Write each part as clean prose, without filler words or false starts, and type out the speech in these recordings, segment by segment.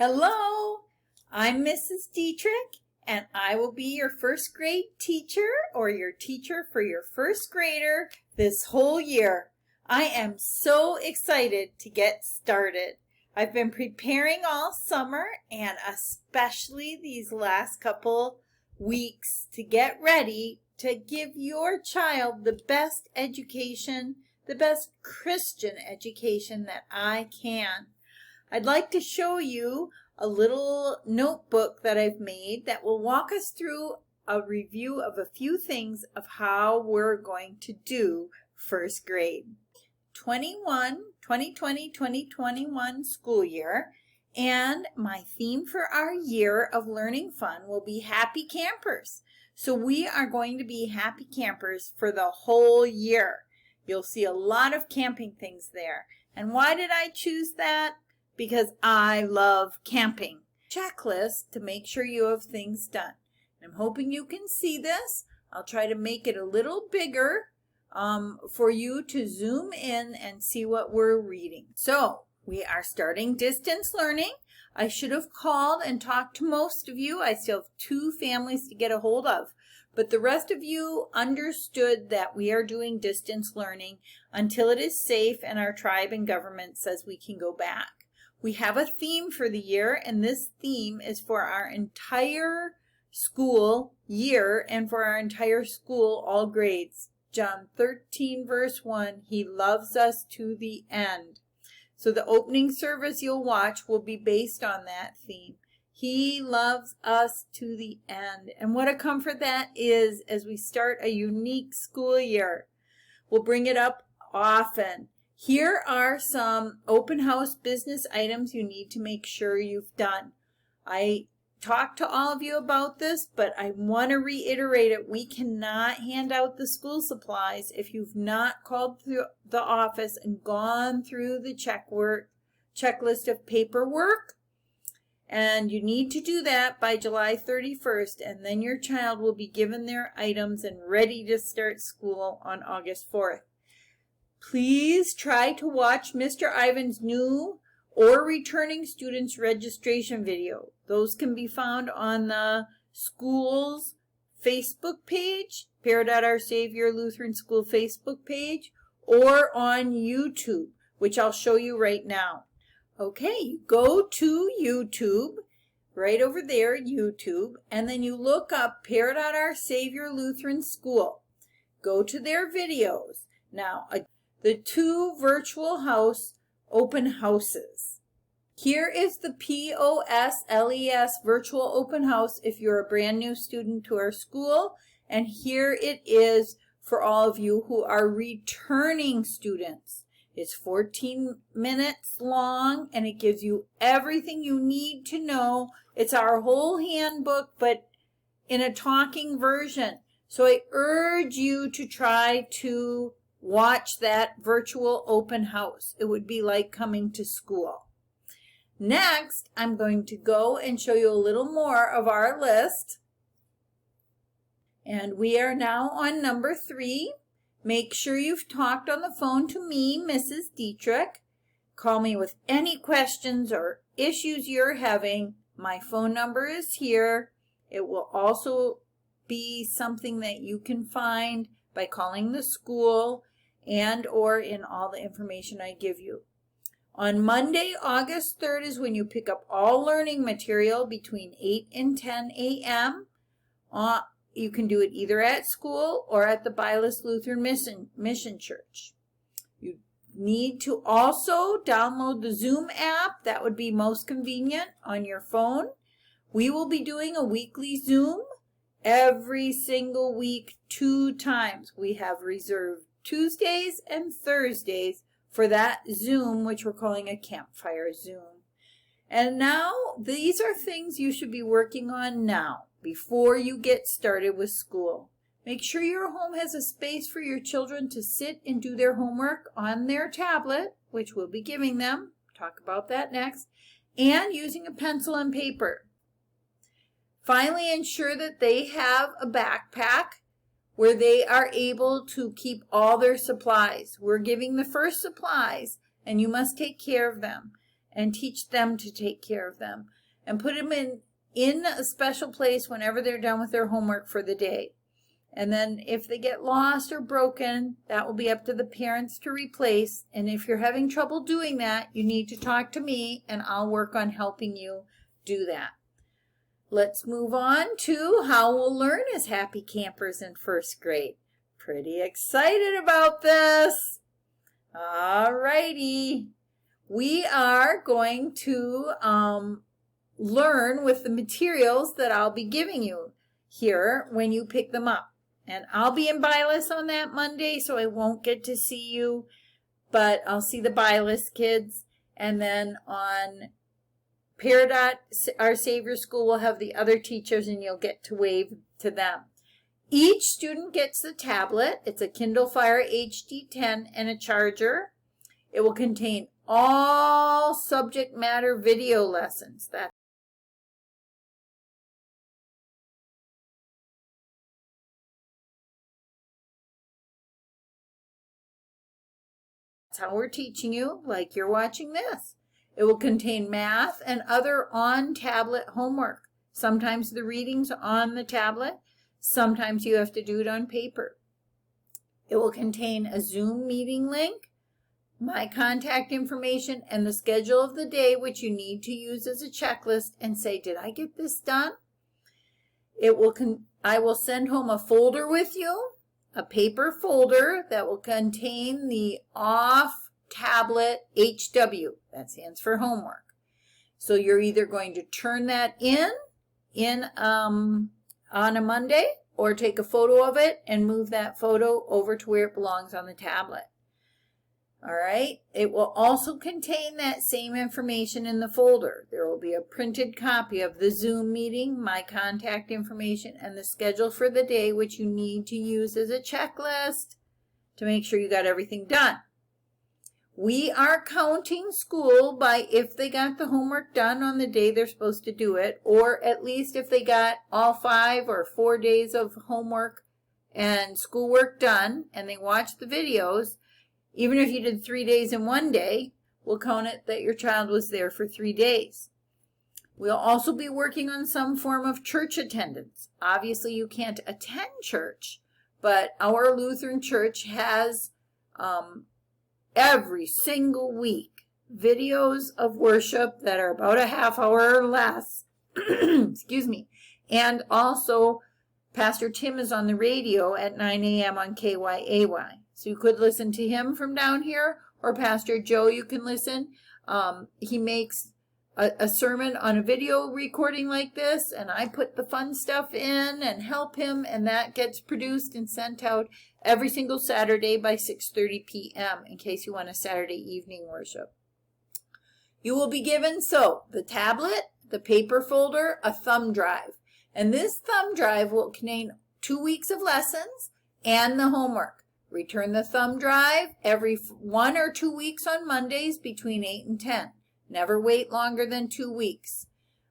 Hello, I'm Mrs. Dietrich, and I will be your first grade teacher or your teacher for your first grader this whole year. I am so excited to get started. I've been preparing all summer and especially these last couple weeks to get ready to give your child the best education, the best Christian education that I can. I'd like to show you a little notebook that I've made that will walk us through a review of a few things of how we're going to do first grade. 2020-2021 school year, and my theme for our year of learning fun will be happy campers. So we are going to be happy campers for the whole year. You'll see a lot of camping things there. And why did I choose that? Because I love camping. Checklist to make sure you have things done. I'm hoping you can see this. I'll try to make it a little bigger for you to zoom in and see what we're reading. So we are starting distance learning. I should have called and talked to most of you. I still have 2 families to get a hold of. But the rest of you understood that we are doing distance learning until it is safe and our tribe and government says we can go back. We have a theme for the year, and this theme is for our entire school year and for our entire school, all grades. John 13, verse 1, He loves us to the end. So the opening service you'll watch will be based on that theme. He loves us to the end. And what a comfort that is as we start a unique school year. We'll bring it up often. Here are some open house business items you need to make sure you've done. I talked to all of you about this, but I want to reiterate it. We cannot hand out the school supplies if you've not called through the office and gone through the checklist of paperwork. And you need to do that by July 31st, and then your child will be given their items and ready to start school on August 4th. Please try to watch Mr. Ivan's new or returning students registration video. Those can be found on the school's Facebook page, Peridot Our Savior Lutheran School Facebook page, or on YouTube, which I'll show you right now. Okay, you go to YouTube, right over there, YouTube, and then you look up Peridot Our Savior Lutheran School. Go to their videos. Now, the 2 virtual house open houses. Here is the POSLES virtual open house if you're a brand new student to our school, and here it is for all of you who are returning students. It's 14 minutes long, and it gives you everything you need to know. It's our whole handbook, but in a talking version. So I urge you to try to watch that virtual open house. It would be like coming to school. Next, I'm going to go and show you a little more of our list. And we are now on number 3. Make sure you've talked on the phone to me, Mrs. Dietrich. Call me with any questions or issues you're having. My phone number is here. It will also be something that you can find by calling the school and or in all the information I give you. On Monday, August 3rd is when you pick up all learning material between 8 and 10 a.m. You can do it either at school or at the Bylis Lutheran Mission Church. You need to also download the Zoom app. That would be most convenient on your phone. We will be doing a weekly Zoom every single week 2 times. We have reserved Tuesdays and Thursdays for that Zoom, which we're calling a campfire Zoom. And now, these are things you should be working on now before you get started with school. Make sure your home has a space for your children to sit and do their homework on their tablet, which we'll be giving them. Talk about that next. And using a pencil and paper. Finally, ensure that they have a backpack where they are able to keep all their supplies. We're giving the first supplies, and you must take care of them. and teach them to take care of them. And put them in a special place whenever they're done with their homework for the day. And then if they get lost or broken, that will be up to the parents to replace. And if you're having trouble doing that, you need to talk to me and I'll work on helping you do that. Let's move on to how we'll learn as happy campers in first grade. Pretty excited about this. All righty. We are going to learn with the materials that I'll be giving you here when you pick them up. And I'll be in BILIS on that Monday, so I won't get to see you, but I'll see the BILIS kids. And then on Peridot, our Savior School, will have the other teachers, and you'll get to wave to them. Each student gets the tablet. It's a Kindle Fire HD10 and a charger. It will contain all subject matter video lessons. That's how we're teaching you, like you're watching this. It will contain math and other on-tablet homework. Sometimes the readings are on the tablet. Sometimes you have to do it on paper. It will contain a Zoom meeting link, my contact information, and the schedule of the day, which you need to use as a checklist and say, did I get this done? I will send home a folder with you, a paper folder that will contain the off-tablet HW. That stands for homework. So you're either going to turn that in on a Monday, or take a photo of it and move that photo over to where it belongs on the tablet. All right. It will also contain that same information in the folder. There will be a printed copy of the Zoom meeting, my contact information, and the schedule for the day, which you need to use as a checklist to make sure you got everything done. We are counting school by if they got the homework done on the day they're supposed to do it, or at least if they got all 5 or 4 days of homework and schoolwork done and they watched the videos. Even if you did 3 days in one day, we'll count it that your child was there for 3 days. We'll also be working on some form of church attendance. Obviously, you can't attend church, but our Lutheran church has every single week videos of worship that are about a half hour or less. Excuse me. And also, Pastor Tim is on the radio at 9 a.m. on KYAY. So you could listen to him from down here, or Pastor Joe, you can listen. He makes a sermon on a video recording like this, and I put the fun stuff in and help him, and that gets produced and sent out every single Saturday by 6:30 p.m. in case you want a Saturday evening worship. You will be given, the tablet, the paper folder, a thumb drive. And this thumb drive will contain 2 weeks of lessons and the homework. Return the thumb drive every 1 or 2 weeks on Mondays between 8 and 10. Never wait longer than 2 weeks.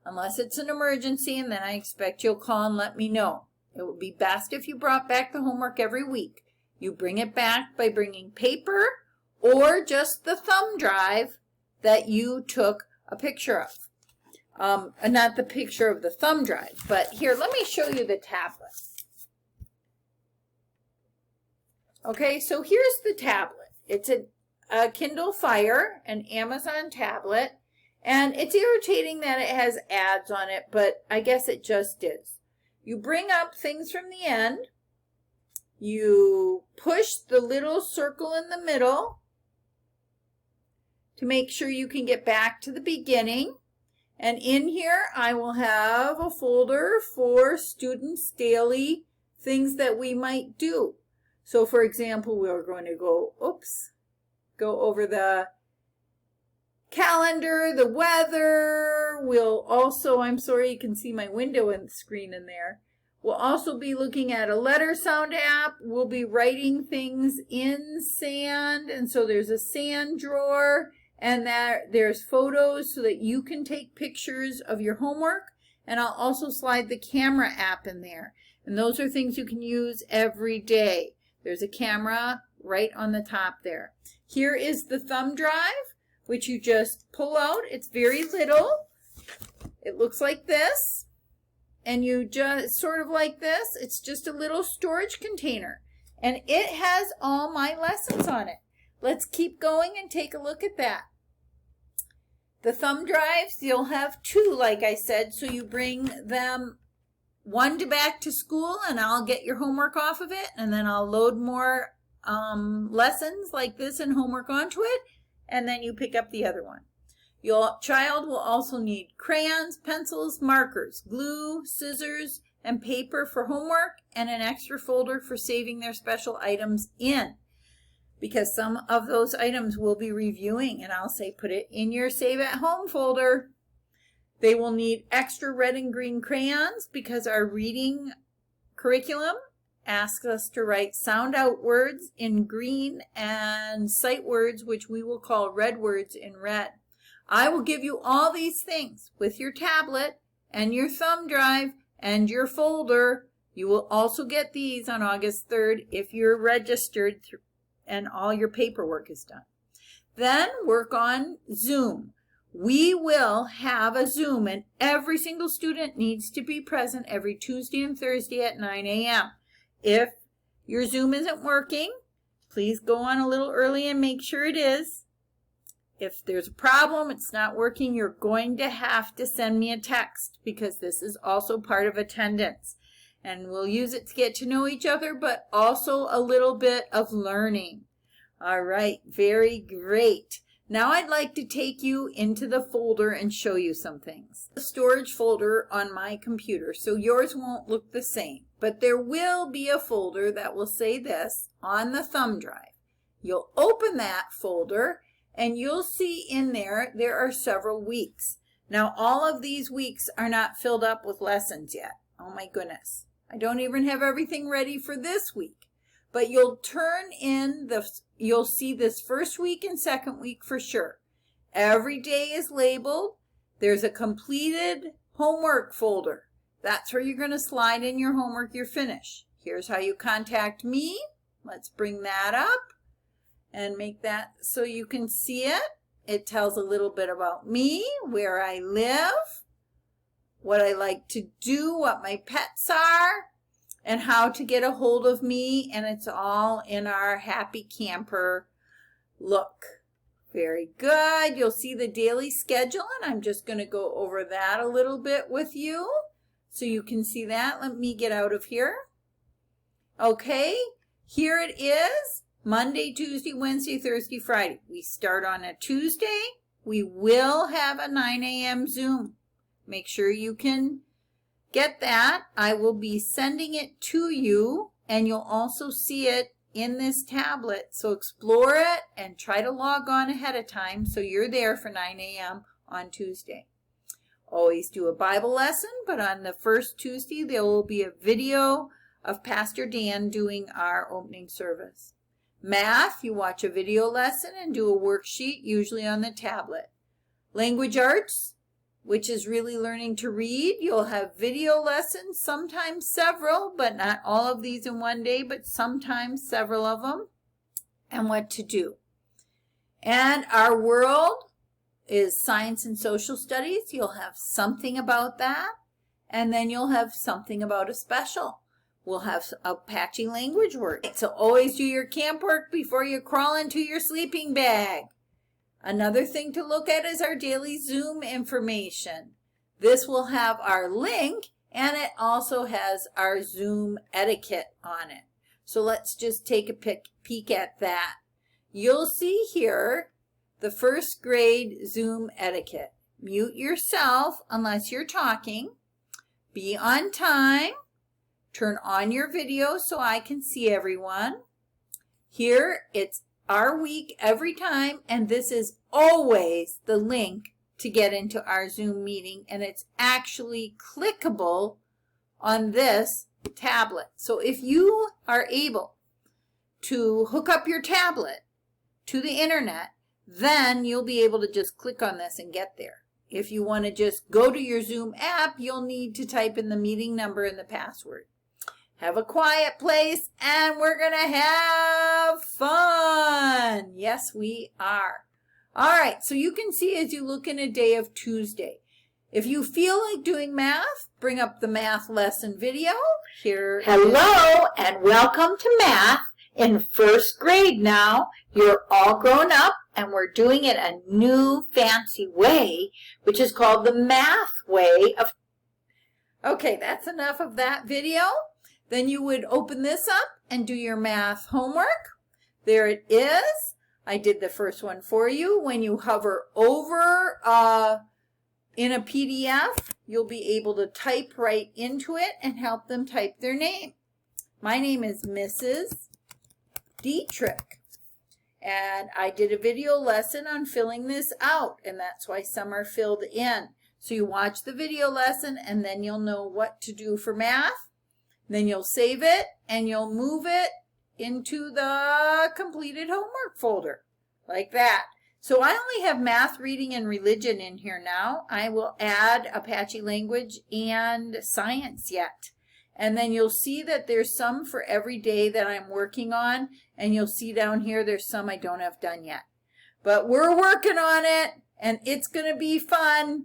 Unless it's an emergency, and then I expect you'll call and let me know. It would be best if you brought back the homework every week. You bring it back by bringing paper or just the thumb drive that you took a picture of. Not the picture of the thumb drive, but here, let me show you the tablet. Okay, so here's the tablet. It's a Kindle Fire, an Amazon tablet, and it's irritating that it has ads on it, but I guess it just is. You bring up things from the end. You push the little circle in the middle to make sure you can get back to the beginning. And in here, I will have a folder for students' daily things that we might do. So, for example, we're going to go over the calendar, the weather. We'll also, I'm sorry, you can see my window and screen in there. We'll also be looking at a letter sound app. We'll be writing things in sand, and so there's a sand drawer, and there's photos so that you can take pictures of your homework. And I'll also slide the camera app in there. And those are things you can use every day. There's a camera right on the top there. Here is the thumb drive. which you just pull out. It's very little. It looks like this. And you just sort of like this. It's just a little storage container. And it has all my lessons on it. Let's keep going and take a look at that. The thumb drives, you'll have 2, like I said, so you bring them one to back to school and I'll get your homework off of it, and then I'll load more lessons like this and homework onto it, and then you pick up the other one. Your child will also need crayons, pencils, markers, glue, scissors, and paper for homework, and an extra folder for saving their special items in. Because some of those items we'll be reviewing, and I'll say put it in your Save at Home folder. They will need extra red and green crayons because our reading curriculum asks us to write sound out words in green and sight words, which we will call red words, in red. I will give you all these things with your tablet and your thumb drive and your folder. You will also get these on August 3rd if you're registered and all your paperwork is done. Then work on Zoom. We will have a Zoom, and every single student needs to be present every Tuesday and Thursday at 9 a.m. If your Zoom isn't working, please go on a little early and make sure it is. If there's a problem, it's not working, you're going to have to send me a text because this is also part of attendance. And we'll use it to get to know each other, but also a little bit of learning. All right, very great. Now I'd like to take you into the folder and show you some things. The storage folder on my computer, so yours won't look the same, but there will be a folder that will say this on the thumb drive. You'll open that folder and you'll see in there are several weeks. Now all of these weeks are not filled up with lessons yet. Oh my goodness. I don't even have everything ready for this week, but you'll you'll see this first week and second week for sure. Every day is labeled. There's a completed homework folder. That's where you're going to slide in your homework you're finished. Here's how you contact me. Let's bring that up and make that so you can see it. It tells a little bit about me, where I live, what I like to do, what my pets are, and how to get a hold of me, and it's all in our Happy Camper look. Very good. You'll see the daily schedule, and I'm just going to go over that a little bit with you so you can see that. Let me get out of here. Okay, here it is. Monday, Tuesday, Wednesday, Thursday, Friday. We start on a Tuesday. We will have a 9 a.m. Zoom. Make sure you can get that. I will be sending it to you, and you'll also see it in this tablet. So explore it and try to log on ahead of time so you're there for 9 a.m. on Tuesday. Always do a Bible lesson, but on the first Tuesday, there will be a video of Pastor Dan doing our opening service. Math, you watch a video lesson and do a worksheet, usually on the tablet. Language arts, which is really learning to read. You'll have video lessons, sometimes several, but not all of these in one day, but sometimes several of them, and what to do. And our world is science and social studies. You'll have something about that, and then you'll have something about a special. We'll have Apache language work. So always do your camp work before you crawl into your sleeping bag. Another thing to look at is our daily Zoom information. This will have our link, and it also has our Zoom etiquette on it. So let's just take a peek at that. You'll see here the first grade Zoom etiquette. Mute yourself unless you're talking. Be on time. Turn on your video so I can see everyone. Here, it's our week every time, and this is always the link to get into our Zoom meeting, and it's actually clickable on this tablet. So if you are able to hook up your tablet to the internet, then you'll be able to just click on this and get there. If you want to just go to your Zoom app, you'll need to type in the meeting number and the password. Have a quiet place, and we're going to have fun. Yes, we are. All right, so you can see as you look in a day of Tuesday. If you feel like doing math, bring up the math lesson video. Here. Hello and welcome to math in first grade now. You're all grown up and we're doing it a new fancy way, which is called the math way of. Okay, that's enough of that video. Then you would open this up and do your math homework. There it is. I did the first one for you. When you hover over in a PDF, you'll be able to type right into it and help them type their name. My name is Mrs. Dietrich, and I did a video lesson on filling this out, and that's why some are filled in. So you watch the video lesson, and then you'll know what to do for math. Then you'll save it, and you'll move it into the completed homework folder, like that. So I only have math, reading, and religion in here now. I will add Apache language and science yet. And then you'll see that there's some for every day that I'm working on. And you'll see down here there's some I don't have done yet. But we're working on it, and it's going to be fun.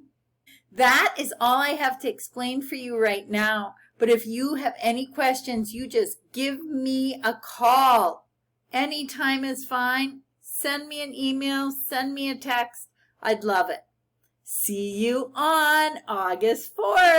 That is all I have to explain for you right now. But if you have any questions, you just give me a call. Anytime is fine. Send me an email, send me a text. I'd love it. See you on August 4th.